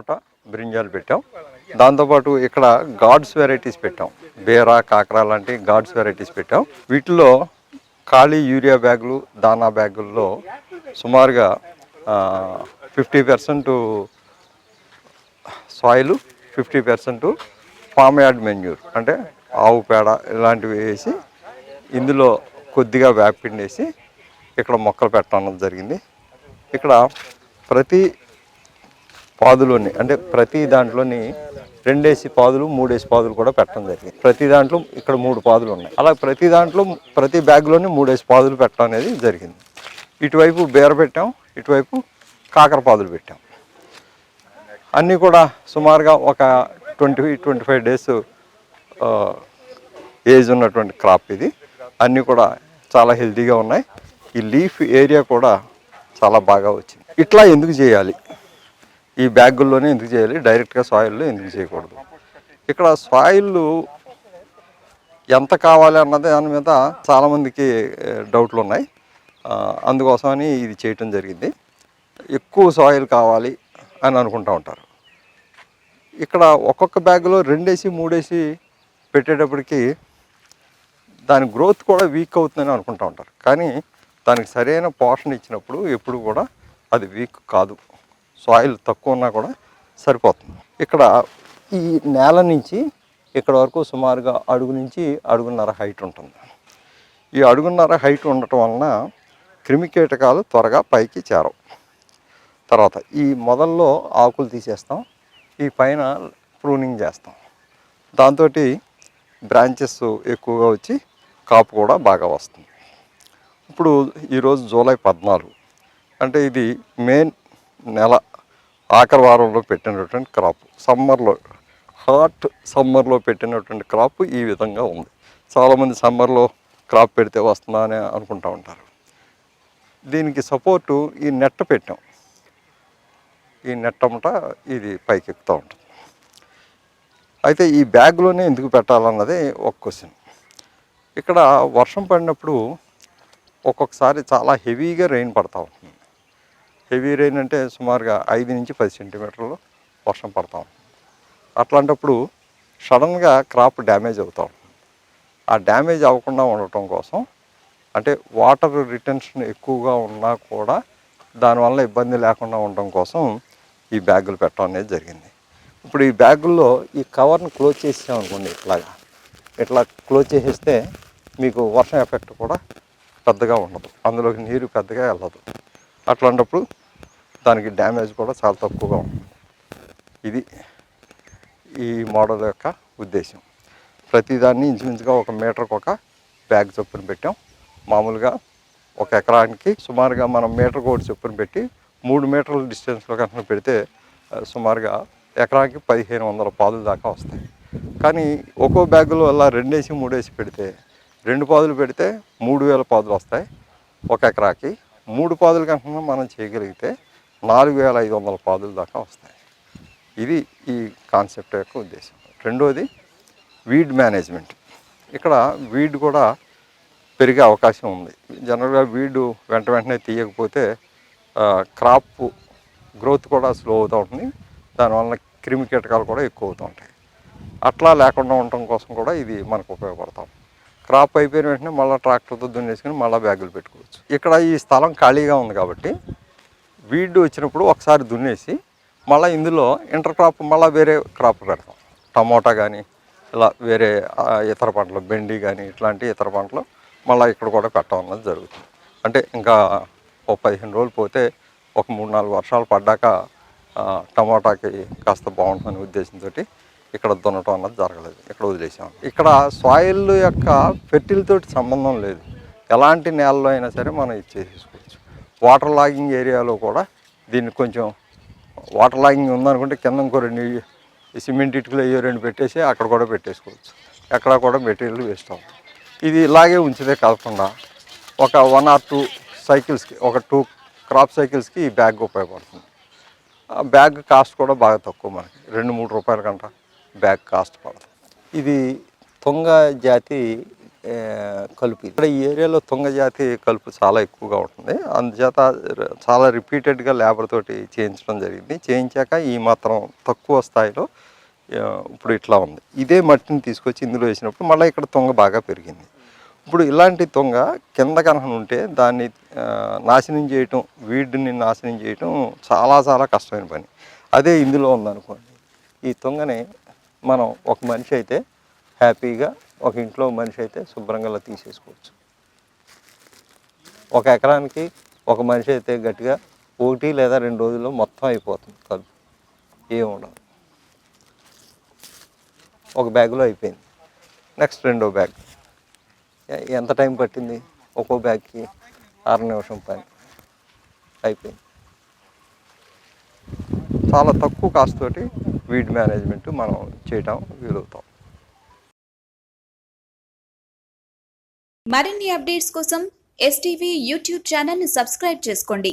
Tomato, brinjal పెట్టాం. దాంతోపాటు ఇక్కడ గాడ్స్ వెరైటీస్ పెట్టాం. బీర, కాకర లాంటి గాడ్స్ వెరైటీస్ పెట్టాం. వీటిలో ఖాళీ యూరియా బ్యాగులు, దానా బ్యాగుల్లో సుమారుగా 50% సాయిల్, 50% ఫామ్ యార్డ్ మెన్యూర్ అంటే ఆవు పేడ ఇలాంటివి వేసి ఇందులో కొద్దిగా వేపిండి వేసి ఇక్కడ మొక్కలు పెట్టడం జరిగింది. ఇక్కడ ప్రతి పాదులోని అంటే ప్రతి దాంట్లోని 2 పాదులు 3 పాదులు కూడా పెట్టడం జరిగింది. ప్రతి దాంట్లో ఇక్కడ 3 పాదులు ఉన్నాయి. అలా ప్రతి దాంట్లో ప్రతి బ్యాగ్లోని 3 పాదులు పెట్టడం అనేది జరిగింది. ఇటువైపు బీర పెట్టాం, ఇటువైపు కాకర పాదులు పెట్టాం. అన్నీ కూడా సుమారుగా ఒక 20-25 డేస్ ఏజ్ ఉన్నటువంటి క్రాప్ ఇది. అన్నీ కూడా చాలా హెల్తీగా ఉన్నాయి. ఈ లీఫ్ ఏరియా కూడా చాలా బాగా వచ్చింది. ఇట్లా ఎందుకు చేయాలి, ఈ బ్యాగుల్లోనే ఎందుకు చేయాలి, డైరెక్ట్గా సాయిల్లో ఎందుకు చేయకూడదు? ఇక్కడ సాయిల్ ఎంత కావాలి అన్నది దాని మీద చాలామందికి డౌట్లు ఉన్నాయి. అందుకోసమని ఇది చేయటం జరిగింది. ఎక్కువ సాయిల్ కావాలి అని అనుకుంటూ ఉంటారు. ఇక్కడ ఒక్కొక్క బ్యాగ్లో 2-3 పెట్టేటప్పటికి దాని గ్రోత్ కూడా వీక్ అవుతుందని అనుకుంటూ ఉంటారు. కానీ దానికి సరైన పోషణ ఇచ్చినప్పుడు ఎప్పుడు కూడా అది వీక్ కాదు. సాయిల్ తక్కువ ఉన్నా కూడా సరిపోతుంది. ఇక్కడ ఈ నేల నుంచి ఇక్కడ వరకు సుమారుగా అడుగు నుంచి అడుగున్నర హైట్ ఉంటుంది. ఈ అడుగున్నర హైట్ ఉండటం వలన క్రిమికీటకాలు త్వరగా పైకి చేరవు. తర్వాత ఈ మొదల్లో ఆకులు తీసేస్తాం, ఈ పైన ప్రూనింగ్ చేస్తాం. దాంతో బ్రాంచెస్ ఎక్కువగా వచ్చి కాపు కూడా బాగా వస్తుంది. ఇప్పుడు ఈరోజు జూలై 14 అంటే ఇది మే నెల ఆఖరి వారంలో పెట్టినటువంటి క్రాప్. సమ్మర్లో హాట్ సమ్మర్లో పెట్టినటువంటి క్రాప్ ఈ విధంగా ఉంది. చాలామంది సమ్మర్లో క్రాప్ పెడితే వస్తుందా అని అనుకుంటూ ఉంటారు. దీనికి సపోర్టు ఈ నెట్ పెట్టాం. ఈ నెట్ అమ్మట ఇది పైకి ఎక్కుతూ ఉంటుంది. అయితే ఈ బ్యాగ్లోనే ఎందుకు పెట్టాలన్నది ఒక క్వశ్చన్. ఇక్కడ వర్షం పడినప్పుడు ఒక్కొక్కసారి చాలా హెవీగా రెయిన్ పడతా ఉంటుంది. హెవీ రెయిన్ అంటే సుమారుగా 5-10 సెంటీమీటర్లు వర్షం పడతా ఉంటుంది. అట్లాంటప్పుడు సడన్గా క్రాప్ డ్యామేజ్ అవుతూ ఉంటుంది. ఆ డ్యామేజ్ అవ్వకుండా ఉండటం కోసం అంటే వాటర్ రిటెన్షన్ ఎక్కువగా ఉన్నా కూడా దానివల్ల ఇబ్బంది లేకుండా ఉండటం కోసం ఈ బ్యాగులు పెట్టడం అనేది జరిగింది. ఇప్పుడు ఈ బ్యాగుల్లో ఈ కవర్ను క్లోజ్ చేసామనుకోండి, ఇట్లా క్లోజ్ చేసేస్తే మీకు వర్షం ఎఫెక్ట్ కూడా పెద్దగా ఉండదు, అందులోకి నీరు పెద్దగా వెళ్ళదు. అట్లాంటప్పుడు దానికి డ్యామేజ్ కూడా చాలా తక్కువగా ఉంటుంది. ఇది ఈ మోడల్ యొక్క ఉద్దేశం. ప్రతిదాన్ని ఇంచుమించుగా 1 మీటర్కి ఒక బ్యాగ్ చొప్పున పెట్టాం. మామూలుగా 1 ఎకరానికి సుమారుగా మనం మీటర్ కోడి చొప్పున పెట్టి 3 మీటర్ల డిస్టెన్స్లో కనుక పెడితే సుమారుగా ఎకరానికి 1500 పాదులు దాకా వస్తాయి. కానీ ఒక్కో బ్యాగులో అలా 2-3 పెడితే 2 పాదులు పెడితే 3000 పాదులు వస్తాయి 1 ఎకరాకి. 3 పాదులు కనుక మనం చేయగలిగితే 4500 పాదులు దాకా వస్తాయి. ఇది ఈ కాన్సెప్ట్ యొక్క ఉద్దేశం. రెండోది వీడ్ మేనేజ్మెంట్. ఇక్కడ వీడ్ కూడా పెరిగే అవకాశం ఉంది. జనరల్గా వీడు వెంటనే తీయకపోతే క్రాప్ గ్రోత్ కూడా స్లో అవుతూ ఉంటుంది. దానివల్ల క్రిమి కీటకాలు కూడా ఎక్కువ అవుతూ ఉంటాయి. అట్లా లేకుండా ఉండటం కోసం కూడా ఇది మనకు ఉపయోగపడతాం. క్రాప్ అయిపోయిన వెంటనే మళ్ళీ ట్రాక్టర్తో దున్నేసుకుని మళ్ళీ బ్యాగులు పెట్టుకోవచ్చు. ఇక్కడ ఈ స్థలం ఖాళీగా ఉంది కాబట్టి వీడ్ వచ్చినప్పుడు ఒకసారి దున్నేసి మళ్ళీ ఇందులో ఇంటర్ క్రాప్ మళ్ళీ వేరే క్రాప్ పెడతాం. టమోటా కానీ ఇలా వేరే ఇతర పంటలు, బెండి కానీ ఇట్లాంటి ఇతర పంటలు మళ్ళీ ఇక్కడ కూడా పెట్టడం అన్నది జరుగుతుంది. అంటే ఇంకా 15 రోజులు పోతే ఒక 3-4 వర్షాలు పడ్డాక టమోటాకి కాస్త బాగుంటుందనే ఉద్దేశంతో ఇక్కడ దున్నటం అన్నది జరగలేదు, ఇక్కడ వదిలేసాం. ఇక్కడ సాయిల్ యొక్క ఫెర్టిలిటీతో సంబంధం లేదు. ఎలాంటి నేలలో అయినా సరే మనం ఇది చేసుకోవచ్చు. వాటర్ లాగింగ్ ఏరియాలో కూడా దీన్ని కొంచెం వాటర్ లాగింగ్ ఉందనుకుంటే కింద ఇంకో 2 సిమెంట్ ఇటుకలు 2 పెట్టేసి అక్కడ కూడా పెట్టేసుకోవచ్చు. ఎక్కడ కూడా మెటీరియల్ వేస్ట్ అవ్వదు. ఇది ఇలాగే ఉంచితే కాకుండా ఒక 1 or 2 సైకిల్స్కి, ఒక 2 క్రాప్ సైకిల్స్కి ఈ బ్యాగ్ ఉపయోగపడుతుంది. ఆ బ్యాగ్ కాస్ట్ కూడా బాగా తక్కువ, మనకి 2-3 రూపాయల కంట బ్యాగ్ కాస్ట్ పడుతుంది. ఇది తుంగ జాతి కలుపు ఇక్కడ ఈ ఏరియాలో తుంగ జాతి కలుపు చాలా ఎక్కువగా ఉంటుంది. అందుచేత చాలా రిపీటెడ్గా లేబర్ తోటి చేయించడం జరిగింది. చేయించాక ఈ మాత్రం తక్కువ స్థాయిలో ఇప్పుడు ఇట్లా ఉంది. ఇదే మట్టిని తీసుకొచ్చి ఇందులో వేసినప్పుడు మళ్ళీ ఇక్కడ తుంగ బాగా పెరిగింది. ఇప్పుడు ఇలాంటి తుంగ కింద కనుక ఉంటే దాన్ని నాశనం చేయటం, వీడిని నాశనం చేయటం చాలా చాలా కష్టమైన పని. అదే ఇందులో ఉందనుకోండి, ఈ తుంగని మనం ఒక మనిషి అయితే హ్యాపీగా, ఒక ఇంట్లో మనిషి అయితే శుభ్రంగా తీసేసుకోవచ్చు. 1 ఎకరానికి ఒక మనిషి అయితే గట్టిగా 1 లేదా 2 రోజుల్లో మొత్తం అయిపోతుంది కలుపు, ఏముండదు. ఒక బ్యాగ్లో అయిపోయింది. నెక్స్ట్ రెండో బ్యాగ్ ఎంత టైం పట్టింది? ఒక్కో బ్యాగ్కి 6 నిమిషం పని అయిపోయింది. చాలా తక్కువ కాస్ట్ తోటి వీడ్ మేనేజ్మెంట్ మనం చేయటం వీలవుతాం. మరిన్ని అప్డేట్స్ కోసం STV యూట్యూబ్ ఛానల్ని సబ్స్క్రైబ్ చేసుకోండి.